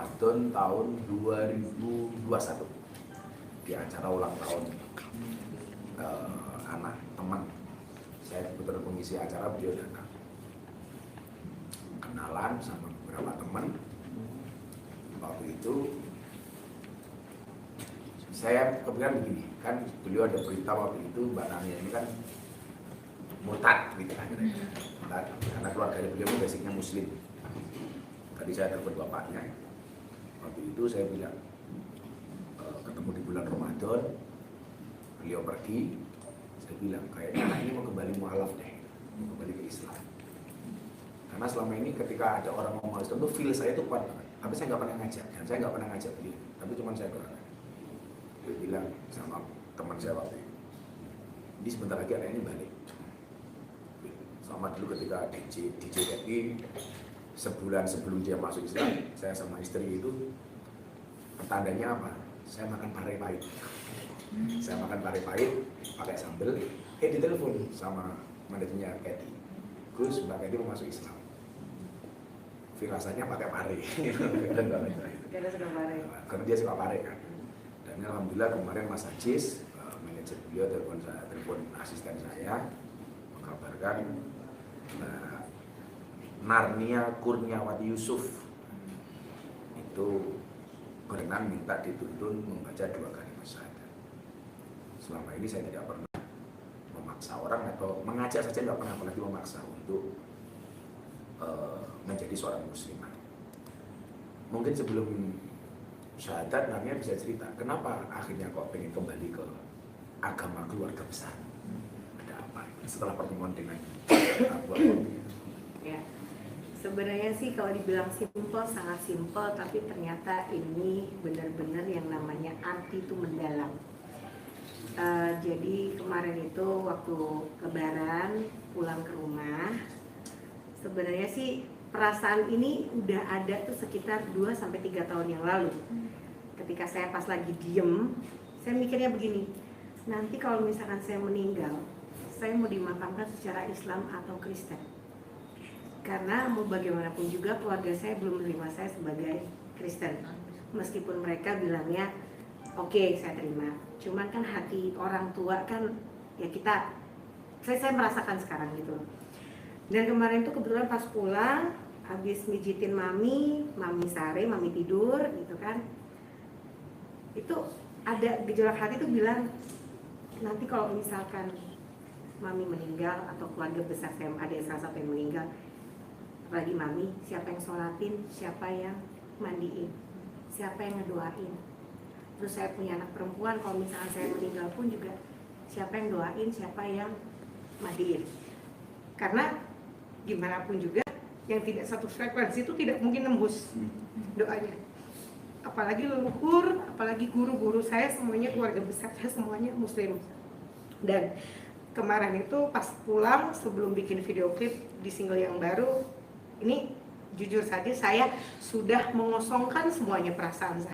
Ramadan tahun 2021 di acara ulang tahun anak teman saya, kebetulan pengisi acara, beliau datang kenalan sama beberapa teman. Waktu itu saya kepikiran begini, kan beliau ada berita waktu itu Mbak Nania ini kan murtad gitu kan, karena keluarga beliau basicnya muslim. Tadi saya telepon bapaknya, waktu itu saya bilang ketemu di bulan Ramadan, beliau pergi, saya bilang kayaknya anak ini mau kembali mualaf deh, mau kembali ke Islam. Karena selama ini ketika ada orang ngomong Islam tuh feel saya tuh kuat banget, tapi saya nggak pernah ngajak, dan saya nggak pernah ngajak beliau, tapi cuma saya doakan. Dia bilang sama teman saya waktu itu, ini sebentar lagi anak ini balik. Sama dulu ketika DJ Eki, sebulan sebelum dia masuk Islam, saya sama istri itu pertandanya apa? Saya makan pare pahit. Saya makan pare pahit pakai sambal. Ditelepon sama manajernya Eki, Gus, Mbak Eki mau masuk Islam. Firasanya pakai pare. Karena suka pare. Karena dia suka pare kan. Dan alhamdulillah kemarin Mas Ajis, manajer beliau telepon asisten saya mengabarkan Narnia Kurniawati Yusuf itu berenang minta dituntun membaca 2 kalimat syahadat. Selama ini saya tidak pernah memaksa orang atau mengajak saja, tidak pernah, apalagi memaksa untuk menjadi seorang muslimah. Mungkin sebelum syahadat Narnia bisa cerita kenapa akhirnya kok pengen kembali ke agama keluarga besar. Ada apa setelah pertemuan dengan Abu Ya, sebenarnya sih kalau dibilang simpel, sangat simpel, tapi ternyata ini benar-benar yang namanya arti itu mendalam. Jadi kemarin itu waktu Lebaran pulang ke rumah, sebenarnya sih perasaan ini udah ada tuh sekitar 2-3 tahun yang lalu. Ketika saya pas lagi diem, saya mikirnya begini, nanti kalau misalkan saya meninggal, saya mau dimakamkan secara Islam atau Kristen. Karena mau bagaimanapun juga keluarga saya belum menerima saya sebagai Kristen. Meskipun mereka bilangnya, oke, saya terima. Cuman kan hati orang tua kan, ya saya merasakan sekarang gitu. Dan kemarin tuh kebetulan pas pulang, habis mijitin mami sare, mami tidur gitu kan. Itu ada gejolak hati tuh bilang, nanti kalau misalkan mami meninggal atau keluarga besar saya ada salah satu yang meninggal, apalagi mami, siapa yang sholatin, siapa yang mandiin, siapa yang ngedoain. Terus saya punya anak perempuan, kalau misalkan saya meninggal pun juga siapa yang doain, siapa yang mandiin. Karena gimana pun juga yang tidak satu frekuensi itu tidak mungkin nembus doanya. Apalagi leluhur, apalagi guru-guru saya semuanya keluarga besar saya semuanya muslim. Dan kemarin itu pas pulang sebelum bikin video klip di single yang baru, ini jujur saja saya sudah mengosongkan semuanya perasaan saya.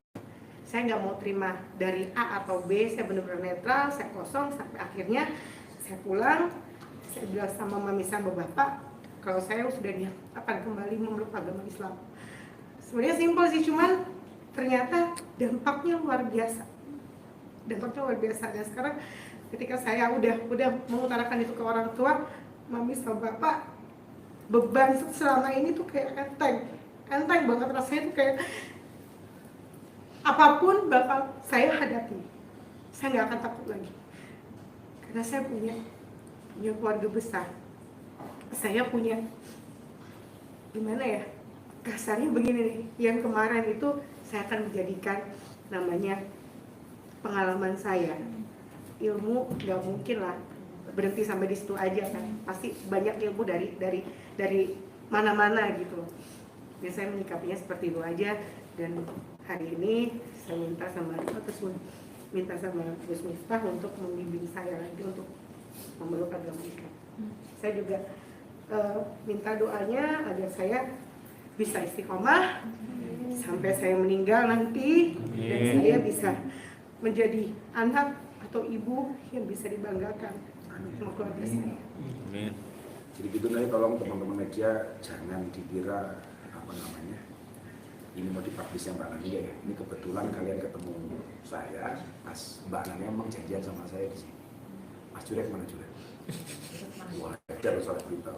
Saya nggak mau terima dari A atau B, saya benar-benar netral, saya kosong sampai akhirnya saya pulang, saya bilang sama mami sama bapak, kalau saya sudah niat akan kembali memeluk agama Islam. Sebenarnya simpel sih, cuman ternyata dampaknya luar biasa. Dampaknya luar biasa. Dan sekarang ketika saya udah mengutarakan itu ke orang tua, mami sama bapak, beban selama ini tuh kayak enteng banget rasanya tuh kayak apapun bakal saya hadapi, saya nggak akan takut lagi. Karena saya punya keluarga besar. Saya punya, gimana ya, kasarnya begini nih, yang kemarin itu saya akan menjadikan namanya pengalaman saya. Ilmu nggak mungkin lah berhenti sampai di situ aja kan, pasti banyak ilmu dari mana-mana gitu. Dan saya menyikapinya seperti itu aja. Dan hari ini saya minta sama Gus Miftah untuk membimbing saya lagi untuk memeluk agama Islam. Saya juga minta doanya agar saya bisa istiqomah sampai saya meninggal nanti, dan saya bisa menjadi anak atau ibu yang bisa dibanggakan sama keluarga saya. Amin. Jadi gitu nih, tolong teman-teman media jangan dikira ini mau dipraktisnya Mbak Nania ya. Ini kebetulan kalian ketemu saya, Mas Mbak Nania memang janjian sama saya di sini. Mas Jurek mana Jurek? Wah, ada soal berita.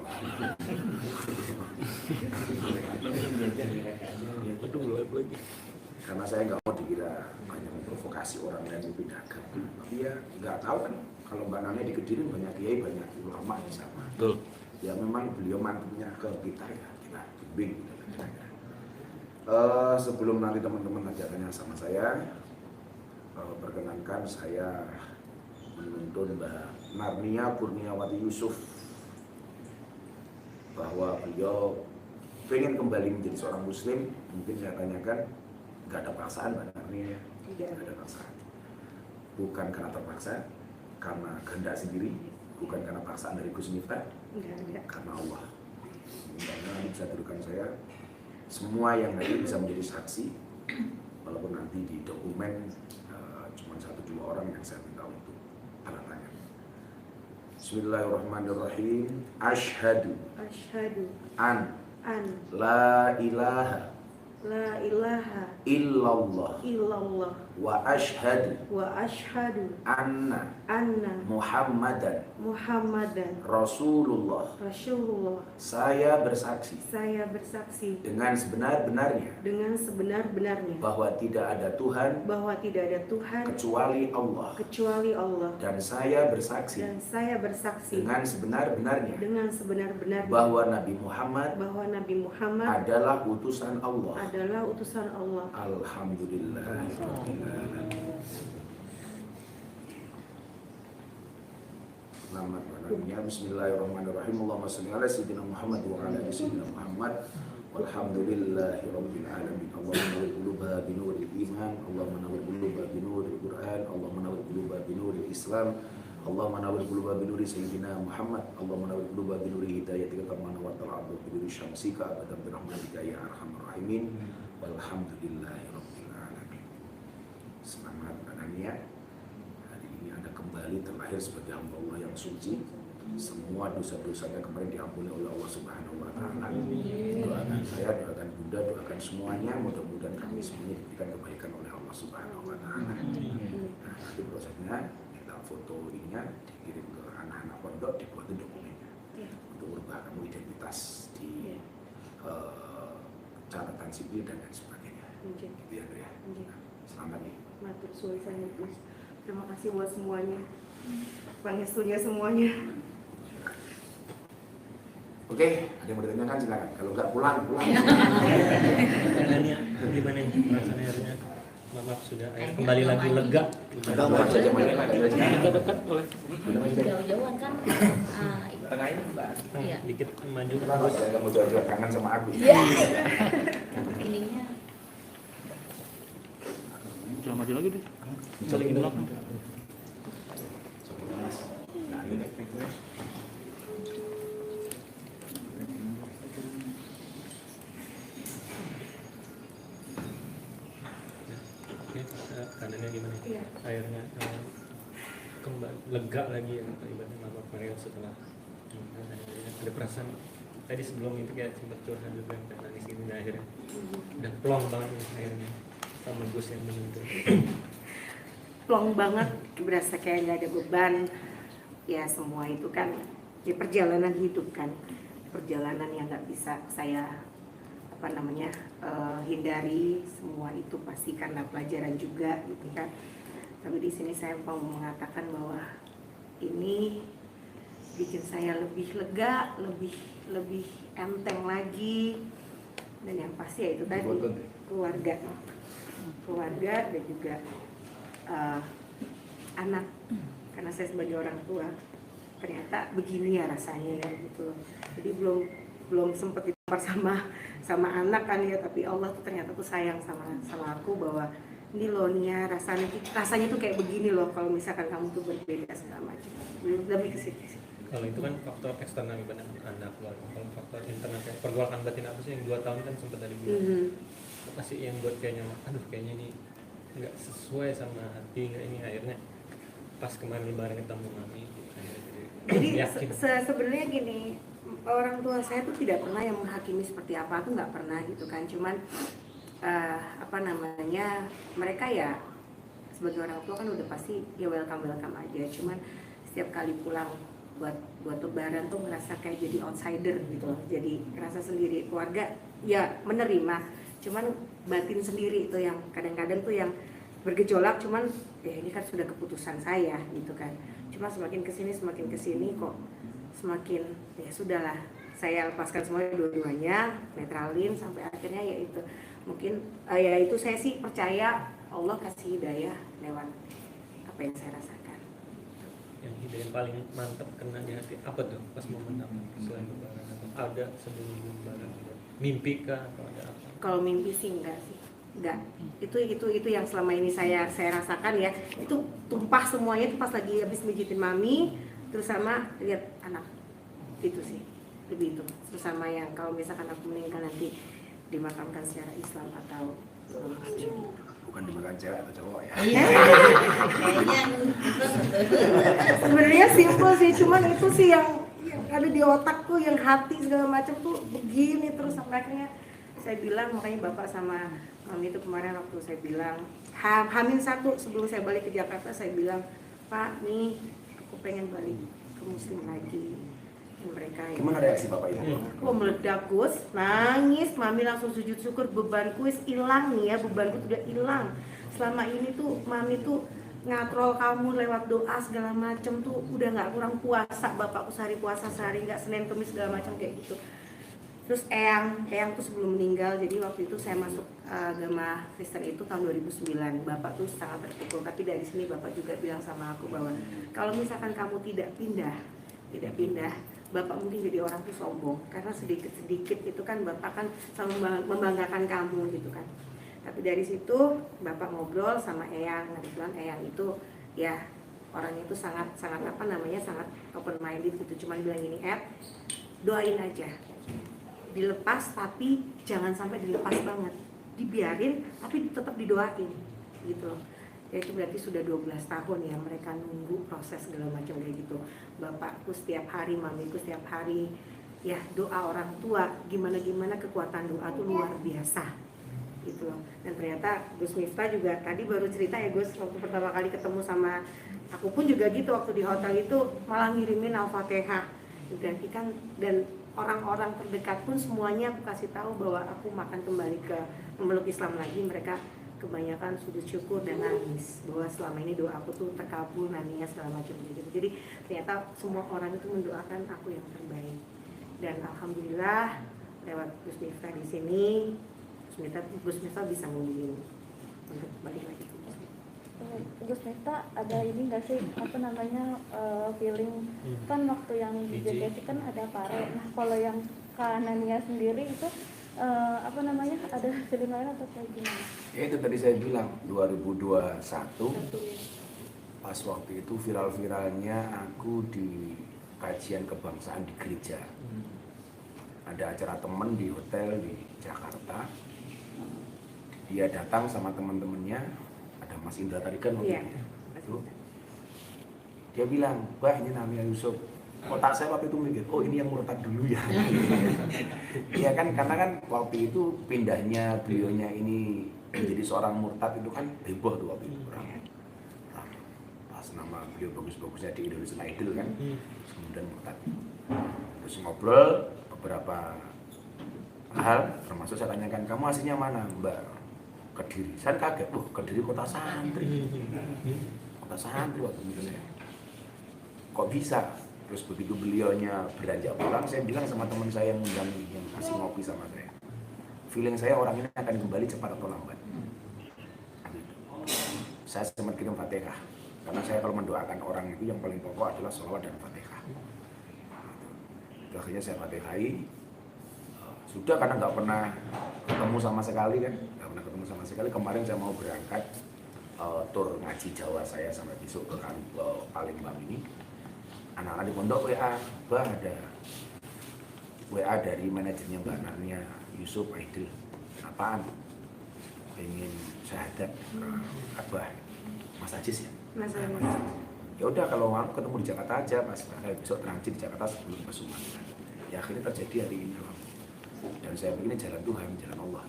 Karena saya nggak mau dikira banyak memprovokasi orang lain lebih dagang. Tapi ya nggak tahu kan kalau Mbak Nania di Kediri banyak kiai, banyak ulama di sana. Betul. Ya memang beliau mantunya ke kita ya, kita bimbing. Sebelum nanti teman-teman tanya sama saya, perkenankan saya menuntun Mbak Narnia Kurniawati Yusuf bahwa beliau pengen kembali menjadi seorang muslim. Mungkin saya tanyakan, nggak ada paksaan Mbak Narnia? Tidak ada paksaan. Bukan karena terpaksa, karena kehendak sendiri, bukan karena paksaan dari Gus Miftah, karena Allah. Karena bisa tuduhkan saya, semua yang nanti bisa menjadi saksi, walaupun nanti di dokumen cuma 1-2 orang yang saya minta untuk tanda tangan. Bismillahirrahmanirrahim. Asyhadu an la ilaha illallah wa asyhadu anna Muhammadan Rasulullah. Saya bersaksi dengan sebenar-benarnya bahwa tidak ada Tuhan kecuali Allah, dan saya bersaksi dengan sebenar-benarnya bahwa Nabi Muhammad adalah utusan Allah. Alhamdulillah. Selamat malamnya. Bismillahirrahmanirrahim. Allahumma shalli ala sayyidina Muhammad wa ala ali sayyidina Muhammad. Walhamdulillahi rabbil alamin. Allahumma nawwir quluba bi nuril iman, Allahumma nawwir quluba bi nuril Qur'an, Allahumma nawwir quluba bi nuril Islam, Allahumma nawwir quluba bi nuri sayyidina Muhammad, Allahumma nawwir quluba bi nuri hidayatika kama nawwartal abdu bi nuri syamsika abadan bi rahmatika ya arhamar rahimin. Walhamdulillahi rabbil alamin. Selamat Nania. Hari ini Anda kembali terlahir sebagai hamba Allah yang suci. Semua dosa-dosanya kemarin diampuni oleh Allah Subhanahu wa taala. Doakan saya, doakan Bunda, doakan semuanya, mudah-mudahan kami semuanya diberikan kebaikan oleh Allah Subhanahu wa taala. Nah, nanti prosesnya kita foto ininya dikirim ke anak-anak pondok, dibuatin dokumennya untuk merubah kamu identitas di catatan sipil dan lain sebagainya. Gitu ya, ya. Nah, selamat nih. Matur suwun saya, Gus. Terima kasih buat semuanya. Pangestunya semuanya. Oke, ada yang mau ditanyakan silakan. Kalau nggak pulang. Nanya gimana nih rasanya akhirnya? Maaf sudah kembali lagi lega. Dekat boleh. Jauh-jauhan kan. Tengah ini Mbak. Iya. Dikit maju. Terus saya mau jauh-jauh kangen sama aku. Iya. Ininya. Jangan maju lagi deh. Balik ke belakang. Nah, ini. Keadaannya gimana? Iya. Akhirnya kembali lega lagi ya ibaratnya Mama Mario setelah ada perasaan tadi sebelum itu kayak sempat curhat juga dan nangis gitu dan akhirnya udah plong banget nih akhirnya sama Gus yang menuntun. Plong banget, berasa kayak nggak ada beban. Ya semua itu kan ya perjalanan hidup kan, perjalanan yang nggak bisa saya hindari. Semua itu pasti karena pelajaran juga gitu kan. Tapi di sini saya mau mengatakan bahwa ini bikin saya lebih lega, lebih enteng lagi. Dan yang pasti ya itu tadi keluarga dan juga anak. Karena saya sebagai orang tua ternyata begini ya rasanya ya gitu. Jadi belum sempat ditampar sama anak kan ya, tapi Allah tuh ternyata tuh sayang sama aku bahwa ini loh Nia rasanya tuh kayak begini loh kalau misalkan kamu tuh berbeda segala macam. Lebih ke situ. Kalau itu kan faktor eksternal ibadah anak keluarga. Kalau faktor internal kayak pergolakan batin apa sih yang 2 tahun kan sempat tadi bilang. Apa sih yang buat kayaknya kayaknya ini nggak sesuai sama hati nggak ini akhirnya pas kemarin lebaran ketemu mami jadi sebenarnya gini, orang tua saya tuh tidak pernah yang menghakimi seperti apa, aku nggak pernah gitu kan, cuman apa namanya, mereka ya sebagai orang tua kan udah pasti ya welcome aja, cuman setiap kali pulang buat lebaran tuh ngerasa kayak jadi outsider gitu loh, jadi ngerasa sendiri. Keluarga ya menerima, cuman batin sendiri itu yang kadang-kadang tuh yang bergejolak, cuman ya ini kan sudah keputusan saya gitu kan. Cuma semakin kesini kok semakin ya sudahlah, saya lepaskan semuanya dua-duanya, netralin sampai akhirnya ya itu mungkin ya itu saya sih percaya Allah kasih hidayah lewat apa yang saya rasakan. Yang hidayah paling mantap kena di hati apa tuh pas momen apa selain lebaran, atau ada sebelum lebaran juga? Mimpi kah atau ada apa? Kalau mimpi sih enggak sih, enggak. Itu yang selama ini saya rasakan ya, itu tumpah semuanya itu pas lagi habis mijitin mami, terus sama lihat anak, itu sih lebih itu. Terus sama yang kalau misalkan aku meninggal nanti dimakamkan secara Islam atau Bukan dimakan cewek atau cowok ya. Kayaknya sebenarnya simpel sih, cuman itu sih yang ada di otakku, yang hati segala macam tuh begini terus. Sampai akhirnya saya bilang, makanya bapak sama mami itu kemarin waktu saya bilang H-1 sebelum saya balik ke Jakarta, saya bilang, Pak nih aku pengen balik ke Muslim lagi. Mereka ya. Gimana reaksi bapak itu? Oh meledak Gus, nangis, mami langsung sujud syukur, bebanku hilang nih ya, bebanku udah hilang. Selama ini tuh mami tuh ngatrol kamu lewat doa segala macem tuh udah nggak kurang puasa, bapakku sehari puasa sehari, nggak Senin Kemis segala macam kayak gitu. Terus Eyang tuh sebelum meninggal, jadi waktu itu saya masuk agama Kristen itu tahun 2009. Bapak tuh sangat terpukul, tapi dari sini bapak juga bilang sama aku bahwa kalau misalkan kamu tidak pindah, bapak mungkin jadi orang tuh sombong, karena sedikit itu kan bapak kan selalu membanggakan kamu gitu kan. Tapi dari situ bapak ngobrol sama Eyang, kebetulan Eyang itu ya orangnya itu sangat apa namanya, sangat open minded gitu. Cuman bilang gini, doain aja, dilepas tapi jangan sampai dilepas banget, dibiarin tapi tetap didoain gitu loh. Ya itu berarti sudah 12 tahun ya mereka nunggu proses segala macam kayak gitu. Bapakku setiap hari, mamiku setiap hari, ya doa orang tua, gimana kekuatan doa tuh luar biasa gitu loh. Dan ternyata Gus Miftah juga tadi baru cerita ya Gus, waktu pertama kali ketemu sama aku pun juga gitu, waktu di hotel itu malah ngirimin Al-Fatihah dan orang-orang terdekat pun semuanya aku kasih tahu bahwa aku makan kembali ke memeluk Islam lagi. Mereka kebanyakan sujud syukur dan nangis bahwa selama ini doa aku tuh terkabul, nania segala macam gitu. Jadi ternyata semua orang itu mendoakan aku yang terbaik. Dan alhamdulillah lewat Gus Miftah di sini, Gus Miftah bisa membimbing untuk balik lagi ke Muslim. Gus Miftah ada ini nggak sih apa namanya feeling kan waktu yang di JKT kan ada pare. Nah kalau yang Kanania sendiri itu apa namanya, ada feeling lain atau kayak gimana? Ya itu tadi saya bilang 2021 pas waktu itu viral-viralnya aku di kajian kebangsaan di gereja. Ada acara temen di hotel di Jakarta. Dia datang sama teman-temannya, ada Mas Indra tadi kan waktu itu. Dia bilang, "Bah, ini namanya Yusuf." Otak saya waktu itu mikir, oh ini yang murtad dulu ya. Iya kan, karena kan waktu itu pindahnya beliaunya ini menjadi seorang murtad itu kan heboh tuh waktu itu orang. Pas nama beliau bagus-bagusnya di Indonesian Idol kan, kemudian murtad. Terus ngobrol beberapa hal, termasuk saya tanyakan, kamu aslinya mana Mbak? Kediri. Saya kaget, Kediri kota santri. Kota santri waktu itu ya. Kok bisa? Terus begitu beliaunya beranjak pulang, saya bilang sama teman saya yang kasih ngopi sama saya, feeling saya orang ini akan kembali cepat atau lambat. Saya sempat kirim Fatihah, karena saya kalau mendoakan orang itu yang paling pokok adalah sholawat dan Fatihah. Akhirnya saya Fatihai, sudah karena nggak pernah ketemu sama sekali kan, kemarin saya mau berangkat tur ngaji Jawa saya sampai besok ke Palembang ini. Anak-anak di pondok WA, Bah ada WA dari manajernya Mbak Nania Yusuf Aidil, apaan? Pengen syahadat ke Abah Mas Ajis ya? Mas Ajis. Ya udah kalau mau ketemu di Jakarta aja, pas besok transit di Jakarta sebelum ke Sumatera. Ya akhirnya terjadi hari ini. Dan saya begini jalan Tuhan, jalan Allah.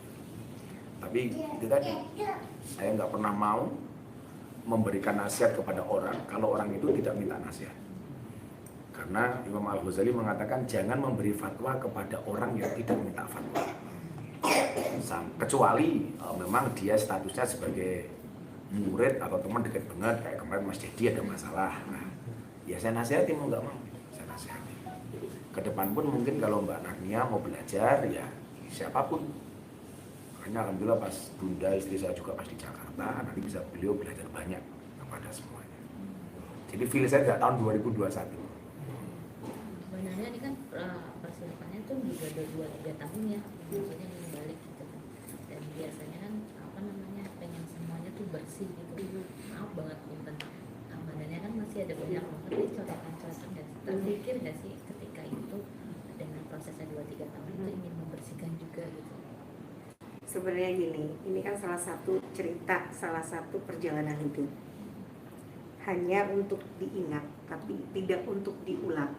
Tapi itu tadi, saya nggak pernah mau memberikan nasihat kepada orang kalau orang itu tidak minta nasihat. Karena Imam Al-Ghazali mengatakan jangan memberi fatwa kepada orang yang tidak minta fatwa. Kecuali memang dia statusnya sebagai murid atau teman dekat banget, kayak kemarin Mas Dedi ada masalah. Nah, ya saya nasihati mau nggak mau, saya nasihati. Ke depan pun mungkin kalau Mbak Nagnia mau belajar, ya siapapun. Makanya alhamdulillah pas Bunda istri saya juga pas di Jakarta, nanti bisa beliau belajar banyak kepada semuanya. Jadi feel saya sejak tahun 2021. Sebenarnya ini kan persiapannya tuh juga udah 2-3 tahun ya, maksudnya ini balik gitu kan. Dan biasanya kan apa namanya pengen semuanya tuh bersih gitu. Maaf banget punten. Badannya kan masih ada banyak banget nih coretan-coretan dan terpikir nggak sih ketika itu dengan prosesnya 2-3 tahun itu ingin membersihkan juga gitu. Sebenarnya gini, ini kan salah satu cerita, salah satu perjalanan hidup. Hanya untuk diingat, tapi tidak untuk diulang.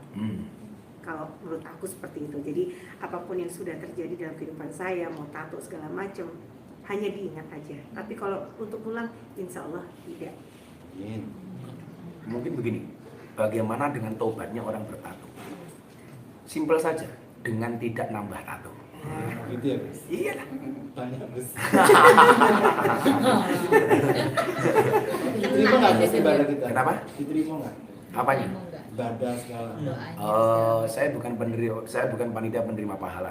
Kalau menurut aku seperti itu. Jadi apapun yang sudah terjadi dalam kehidupan saya, mau tato segala macam, hanya diingat aja. Tapi kalau untuk ulang, insya Allah tidak. Mungkin begini, bagaimana dengan tobatnya orang bertato? Simpel saja, dengan tidak nambah tato. Gitu ya Mas? Iya lah. Banyak Mas. Diterima Diterima nggak Mas ibadah kita? Kenapa? Diterima nggak? Apanya? Ibadah segala. Saya bukan panitia penerima pahala.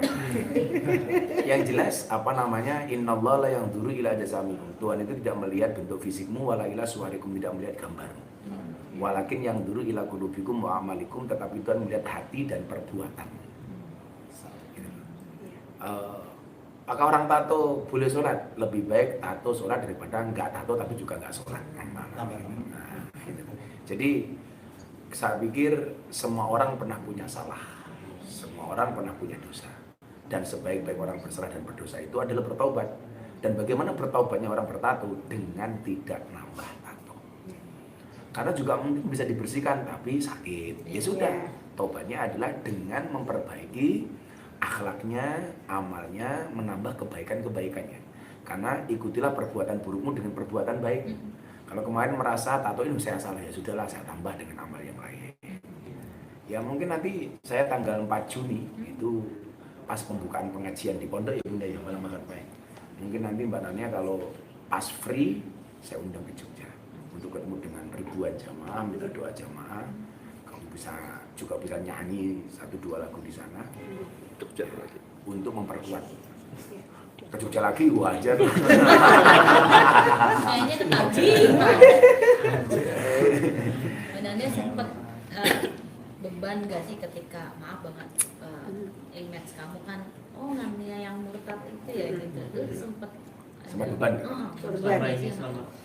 Yang jelas apa namanya, innallaha la yanzuru ila ajsamikum. Tuhan itu tidak melihat bentuk fisikmu, wala ila suwarikum, tidak melihat gambarmu. Walakin yang dulu ila qulubikum wa amalikum, tetapi Tuhan melihat hati dan perbuatan. Apakah orang tato boleh sholat? Lebih baik tato sholat daripada nggak tato tapi juga nggak sholat. Nah, gitu. Jadi saya pikir semua orang pernah punya salah, semua orang pernah punya dosa, dan sebaik-baik orang bersalah dan berdosa itu adalah bertaubat. Dan bagaimana bertaubatnya orang bertato? Dengan tidak nambah tato. Karena juga mungkin bisa dibersihkan tapi sakit. Ya sudah, taubatnya adalah dengan memperbaiki akhlaknya, amalnya, menambah kebaikan-kebaikannya. Karena ikutilah perbuatan burukmu dengan perbuatan baik. Kalau kemarin merasa tato ini saya salah, ya sudahlah saya tambah dengan amal yang lain. Ya mungkin nanti saya tanggal 4 Juni itu pas pembukaan pengajian di pondok ya Bunda ya, malam makan baik. Mungkin nanti Mbak Nania kalau pas free saya undang ke Jogja untuk ketemu dengan ribuan jamaah, minta doa jamaah. Kamu juga bisa nyanyi 1-2 lagu di sana. Jogja lagi untuk memperkuat. Ke Jogja lagi wajar. Kayaknya ketaji. Sebenarnya sempat beban gak sih ketika maaf banget image kamu kan Nania yang murtad itu ya gitu. Itu sempat beban.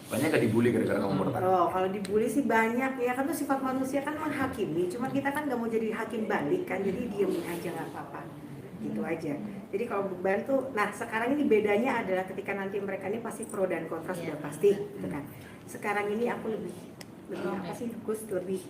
Banyak gak dibully gara-gara kamu murtad? Kalau dibully sih banyak ya, kan itu sifat manusia kan menghakimi. Cuma kita kan nggak mau jadi hakim balik kan, jadi diemin aja nggak apa-apa. Gitu aja. Jadi kalau beban tuh, nah sekarang ini bedanya adalah ketika nanti mereka ini pasti pro dan kontra sudah pasti, gitu kan. Sekarang ini aku lebih apa sih Gus, lebih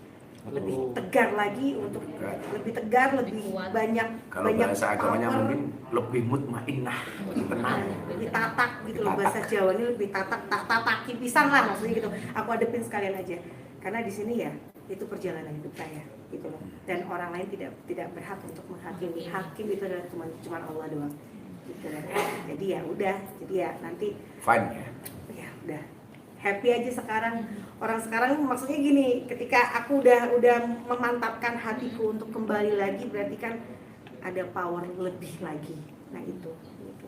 tegar lagi untuk lebih tegar, lebih banyak. Kalau bahasa agamanya mungkin lebih mutmainnah, lebih tenang, lebih tatak gitu loh, bahasa Jawa ini lebih tataki pisan lah maksudnya gitu. Aku adepin sekalian aja. Karena di sini ya itu perjalanan hidup saya gitu loh. Dan orang lain tidak berhak untuk menghakimi. Hakim itu adalah cuma Allah doang. Gitu loh. Jadi ya udah, jadi ya nanti fine ya. Ya udah. Happy aja sekarang. Orang sekarang maksudnya gini, ketika aku udah memantapkan hatiku untuk kembali lagi, berarti kan ada power lebih lagi. Nah itu gitu.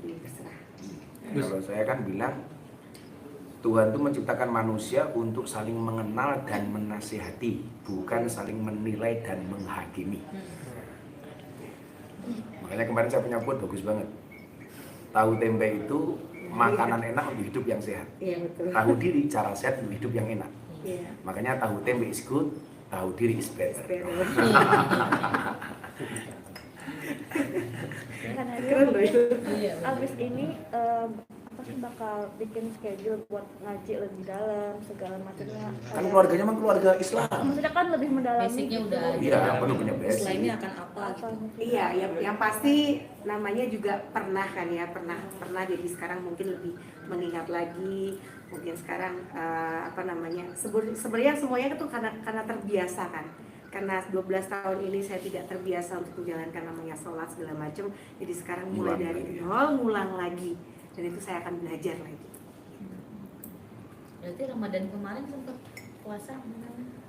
Jadi terserah. Kalau saya kan bilang Tuhan itu menciptakan manusia untuk saling mengenal dan menasihati, bukan saling menilai dan menghakimi. Makanya kemarin saya punya quote bagus banget. Tahu tempe itu makanan enak untuk hidup yang sehat. Iya, betul. Tahu diri cara sehat untuk hidup yang enak. Iya. Makanya tahu tempe is good, tahu diri is better. Karena Keren loh itu. abis ini apa pasti bakal bikin schedule buat ngaji lebih dalam segala macamnya. Kan keluarganya emang keluarga Islam. Maksudnya kan lebih mendalami. Basicnya gitu. udah ada. Iya, penuh punya Setelah basic. ini akan apa gitu. Iya, yang pasti namanya juga pernah kan ya, pernah jadi sekarang mungkin lebih mengingat lagi, mungkin sekarang sebenarnya semuanya itu karena terbiasa kan. Karena 12 tahun ini saya tidak terbiasa untuk menjalankan namanya sholat segala macam, jadi sekarang mulai dari nol, ngulang lagi, dan itu saya akan belajar lagi. Berarti Ramadan kemarin sempat puasa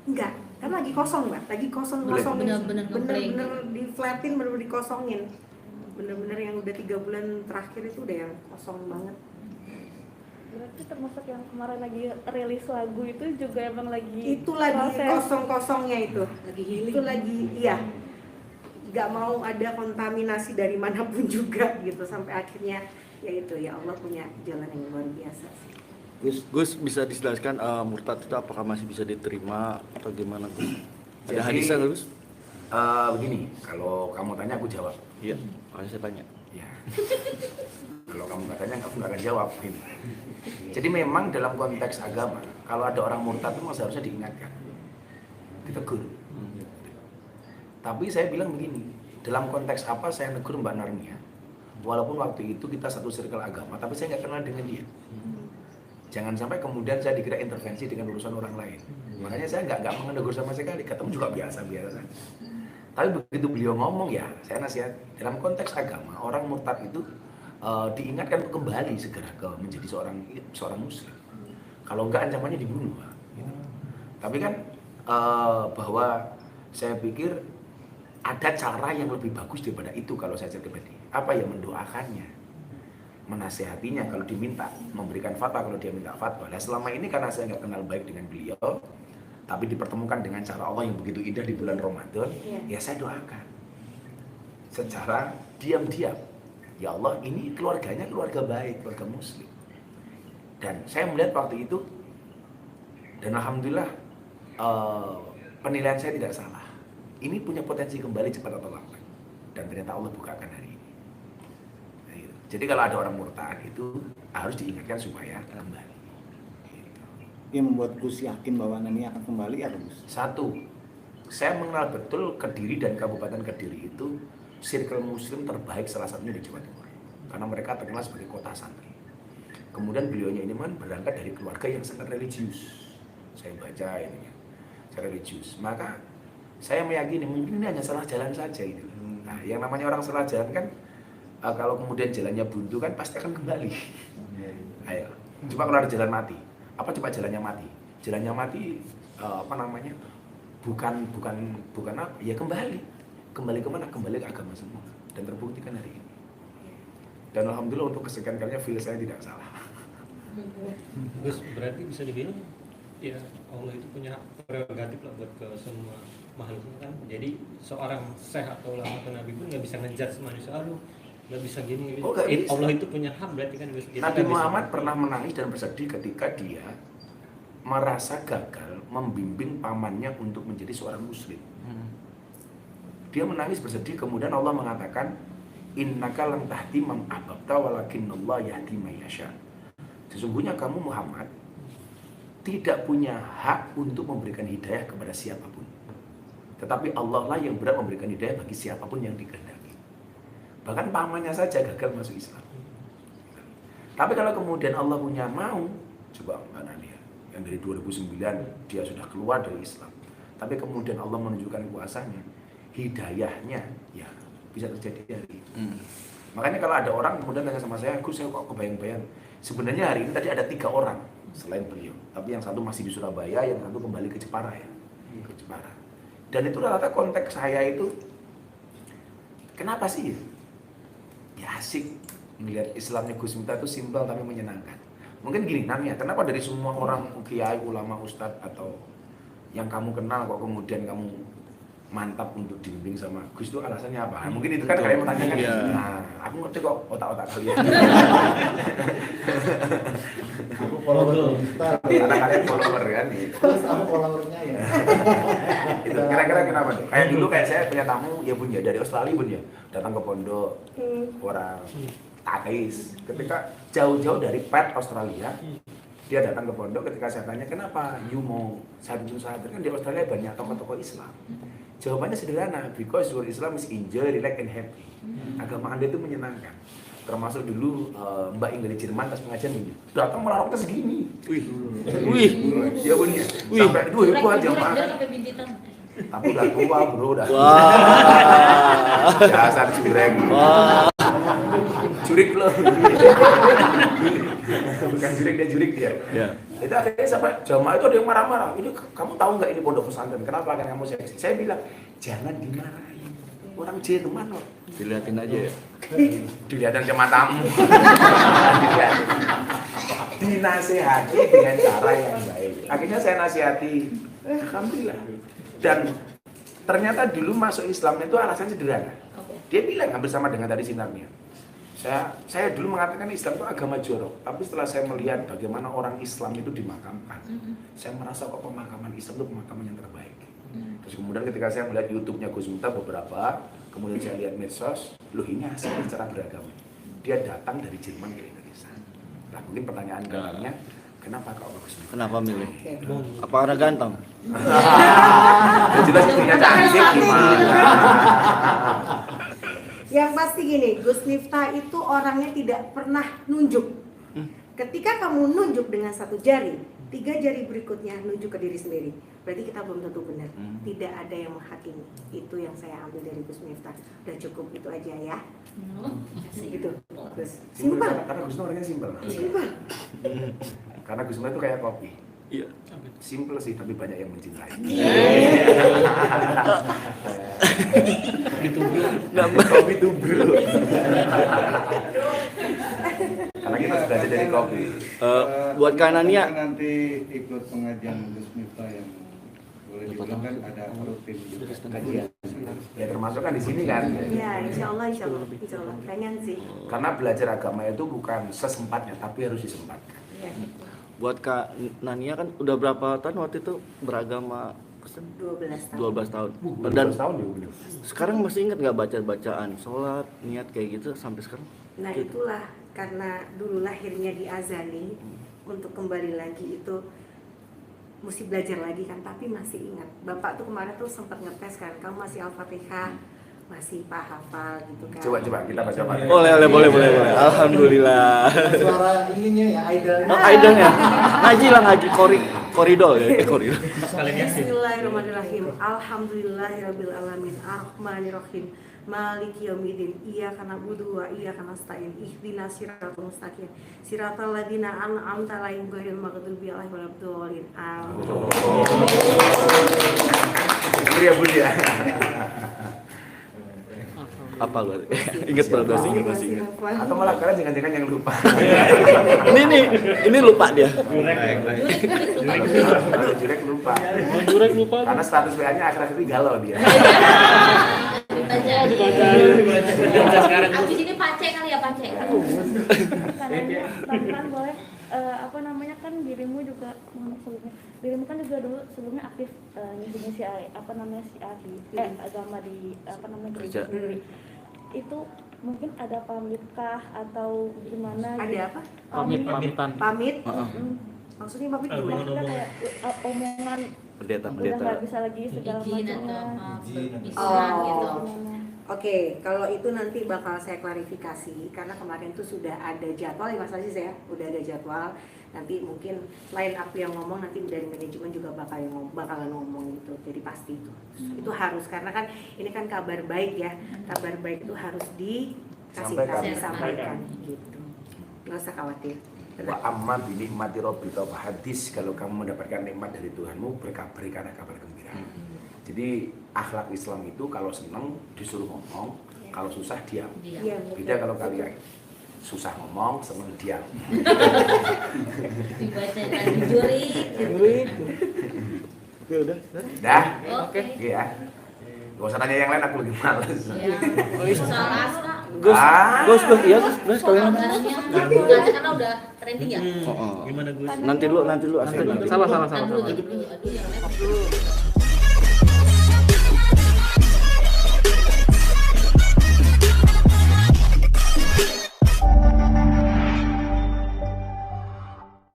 Enggak, kan lagi kosong Mbak, lagi kosongin, Bener-bener ngeblank. bener diflatin, bener dikosongin, bener yang udah 3 bulan terakhir itu udah yang kosong banget. Berarti termasuk yang kemarin lagi rilis lagu itu juga emang lagi Itu lagi proses. kosong-kosongnya itu, lagi healing. itu lagi, iya, nggak mau ada kontaminasi dari manapun juga gitu, sampai akhirnya ya itu, ya Allah punya jalan yang luar biasa sih. Gus, bisa dijelaskan murtad itu apakah masih bisa diterima atau gimana Gus? Ada Jadi, hadisnya nggak Gus? Begini, kalau kamu tanya aku jawab. Iya, makanya saya tanya. Ya. Kalau kamu nggak tanya, aku nggak akan jawab. Gini. Jadi memang dalam konteks agama, kalau ada orang murtad itu memang seharusnya diingatkan, ditegur. Tapi saya bilang begini, dalam konteks apa saya negur Mbak Narnia? Walaupun waktu itu kita satu circle agama, tapi saya nggak kenal dengan dia. Jangan sampai kemudian saya dikira intervensi dengan urusan orang lain. Makanya saya nggak menegur sama sekali, ketemu juga biasa-biasa. Tapi begitu beliau ngomong ya, saya nasihat dalam konteks agama, orang murtad itu diingatkan untuk kembali segera menjadi seorang muslim. Kalau enggak ancamannya dibunuh. Gitu. Tapi kan bahwa saya pikir ada cara yang lebih bagus daripada itu kalau saya pribadi. Apa yang mendoakannya, menasehatinya kalau diminta, memberikan fatwa kalau dia minta fatwa. Nah selama ini karena saya nggak kenal baik dengan beliau, tapi dipertemukan dengan cara Allah yang begitu indah di bulan Ramadan, ya saya doakan secara diam-diam. Ya Allah, ini keluarganya keluarga baik, keluarga muslim. Dan saya melihat waktu itu, dan alhamdulillah penilaian saya tidak salah. Ini punya potensi kembali cepat atau lambat. Dan ternyata Allah bukakan hari ini. Nah, gitu. Jadi kalau ada orang murtad itu harus diingatkan supaya kembali. Gitu. Yang membuat Gus yakin bahwa Nania akan kembali apa Gus? Satu, saya mengenal betul Kediri dan Kabupaten Kediri itu circle muslim terbaik salah satunya di Jawa Timur. Karena mereka terkenal sebagai kota santri. Kemudian beliaunya ini berangkat dari keluarga yang sangat religius. Saya baca ini, saya religius. Maka saya meyakini mungkin ini hanya salah jalan saja ini. Nah, yang namanya orang salah jalan kan kalau kemudian jalannya buntu kan pasti akan kembali. Ayo, coba kalau ada jalan mati, apa coba jalannya mati? Jalannya mati bukan apa? Ya kembali kemana? Kembali ke agama semua dan terbuktikan hari ini. Dan alhamdulillah untuk kesekian kalinya feel saya tidak salah. Gus, berarti bisa dibilang ya Allah itu punya prerogatif lah buat ke semua makhluk kan. Jadi seorang syekh atau ulama atau nabi pun nggak bisa ngejudge manusia, aduh nggak bisa gini. Oh, nggak bisa. Allah itu punya hak berarti kan Gus. Nabi Muhammad pernah menangis dan bersedih ketika dia merasa gagal membimbing pamannya untuk menjadi seorang muslim. Dia menangis bersedih, kemudian Allah mengatakan, innaka lam tahdi man ahbabta walakinnallaha yahdi may yasha. Sesungguhnya kamu Muhammad tidak punya hak untuk memberikan hidayah kepada siapapun. Tetapi Allah lah yang berhak memberikan hidayah bagi siapapun yang dikehendaki. Bahkan pamannya saja gagal masuk Islam. Tapi kalau kemudian Allah punya mau, coba Mbak Nadia, yang dari 2009 dia sudah keluar dari Islam. Tapi kemudian Allah menunjukkan kuasanya, hidayahnya ya bisa terjadi hari ini. Makanya kalau ada orang kemudian tanya sama saya, Gus saya kok kebayang-bayang. Sebenarnya hari ini tadi ada 3 orang selain beliau. Tapi yang satu masih di Surabaya, yang satu kembali ke Jepara ya. Ke Jepara. Dan itu rata konteks saya itu, kenapa sih? Ya asik melihat Islamnya Gus Miftah itu simpel tapi menyenangkan. Mungkin gini namanya, kenapa dari semua orang kiai, ulama, ustadz atau yang kamu kenal kok kemudian kamu mantap untuk dibimbing sama Gus itu alasannya apa? Mungkin itu kan kalian menanyakan. Iya. Nah, aku ngerti kok otak-otak kalian. Aku follower Miftah. Karena kalian follower kan gitu. Terus aku followernya ya. Itu kira-kira kenapa tuh? Kayak dulu kayak saya punya tamu ya Bun ya dari Australia Bun ya, datang ke pondok orang ateis. Ketika jauh-jauh dari Perth, Australia, dia datang ke pondok. Ketika saya tanya kenapa you mau satu satu, kan di Australia banyak tokoh-tokoh Islam. Jawabannya sederhana, because your Islam is enjoy, relax and happy. Agama Anda itu menyenangkan. Termasuk dulu Mbak Ing dari Jerman pas pengajian ini datang merokoknya segini. Wih, ya bener. Sampai dua ribu aja makan. Tapi udah tua bro, udah. Dasar jurek. Jurik loh. Bukan jurik, dia jurik dia. Ya. Itu akhirnya sampai jamaah itu ada yang marah-marah. Ini kamu tahu nggak ini pondok pesantren? Kenapa kan kamu seksi? Saya bilang jangan dimarahin. Orang Jerman loh. Dilihatin aja ya. Dilihatin ke matamu. Dinasehati dengan cara yang baik. Akhirnya saya nasihati. Alhamdulillah. Dan ternyata dulu masuk Islam itu alasan sederhana. Dia bilang hampir sama dengan tadi sinarnya. Saya dulu mengatakan Islam itu agama jorok, tapi setelah saya melihat bagaimana orang Islam itu dimakamkan, saya merasa kok pemakaman Islam itu pemakaman yang terbaik. Terus kemudian ketika saya melihat YouTube-nya Gus Miftah beberapa, kemudian saya lihat medsos, loh ini hasilnya cara beragama. Dia datang dari Jerman ke Indonesia. Nah mungkin pertanyaan dalamnya, kenapa kau Gus Miftah? Kenapa milih? Apa karena ganteng? Ya jelas istrinya cantik gimana? Yang pasti gini, Gus Miftah itu orangnya tidak pernah nunjuk. Ketika kamu nunjuk dengan satu jari, 3 jari berikutnya nunjuk ke diri sendiri. Berarti kita belum tentu benar. Tidak ada yang menghakimi. Itu yang saya ambil dari Gus Miftah. Udah cukup itu aja ya. Gitu. Terus simpel. Karena Gus Miftah orangnya simpel. Simpel. Karena Gus Miftah itu kayak kopi. Iya. Simpel sih, tapi banyak yang mencintai. Kopi tubruk. Karena kita sudah belajar dari kopi. Buat Kanania nanti ikut pengajian Gus Miftah yang boleh dibilang kan ada rutin Kajian. Ya termasuk kan di sini kan. Ya, insya Allah. Pengen sih. Karena belajar agama itu bukan sesempatnya, tapi harus disempatkan. Ya. buat Kak Nania kan udah berapa tahun waktu itu beragama Kristen? 12 tahun. 12 tahun. 12 Dan tahun ya udah. sekarang masih ingat nggak baca-bacaan sholat, niat kayak gitu sampai sekarang? Nah itulah karena dulu lahirnya di Azani, untuk kembali lagi itu mesti belajar lagi kan, tapi masih ingat. Bapak tuh kemarin tuh sempat ngetes kan, kamu masih Al-Fatihah, masih hafal gitu kan. Coba kita baca bareng. Boleh. Alhamdulillah. suara ininya ya idolnya. Oh, idolnya. Ngaji lah koridor ya, koridor. Bismillahirrahmanirrahim. Alhamdulillahirabbil alamin. Arrahmanirrahim. Maliki yaumiddin. Iyyaka na'budu wa iyyaka nasta'in. Ihdinas siratal mustaqim. Siratal ladzina an'amta 'alaihim ghairil maghdubi 'alaihim waladdallin. Amin. Ya Budi ya. Apa lu? Ingat berapa sih? Atau malah kalian jangan-jangan yang lupa. ini lupa dia. Jurek lupa. Jurek lupa. Karena status WA-nya akhir-akhir ini galau dia. Abis ini pace kali ya, pace. Karena kan boleh kan dirimu juga dirimu kan juga dulu sebelumnya aktif ngisi agama di gereja sendiri. Itu mungkin ada pamitkah atau gimana? Ada apa? Pamitan. Pamit. Maksudnya pamit gimana? Maksudnya kayak omongan Pendeta. udah nggak bisa lagi segala Izin atau macamnya. apa, berpisah Oh. gitu. Oke, kalau itu nanti bakal saya klarifikasi karena kemarin tuh sudah ada jadwal ya Mas Aziz ya, udah ada jadwal. Nanti mungkin selain aku yang ngomong, nanti dari manajemen juga bakalan ngomong gitu. Jadi pasti itu harus, karena kan ini kan kabar baik ya. Kabar baik itu harus disampaikan gitu. Nggak usah khawatir. Wa amma bi nikmati rabbika fa hadis, kalau kamu mendapatkan nikmat dari Tuhanmu, berikan kabar gembira. Jadi akhlak Islam itu kalau senang disuruh ngomong, kalau susah diam. Iya, Beda kalau kalian susah ngomong, senang diam. Dibaca dari juri. Oke, udah. Dah? Oke. Iya. Gak usah tanya yang lain, aku lagi males. Ya. Salah, Kak. Gus, kalian. Karena udah trending ya. Oh. Gimana Gus? Nanti dulu asli. Salah. Aduh, yang lain.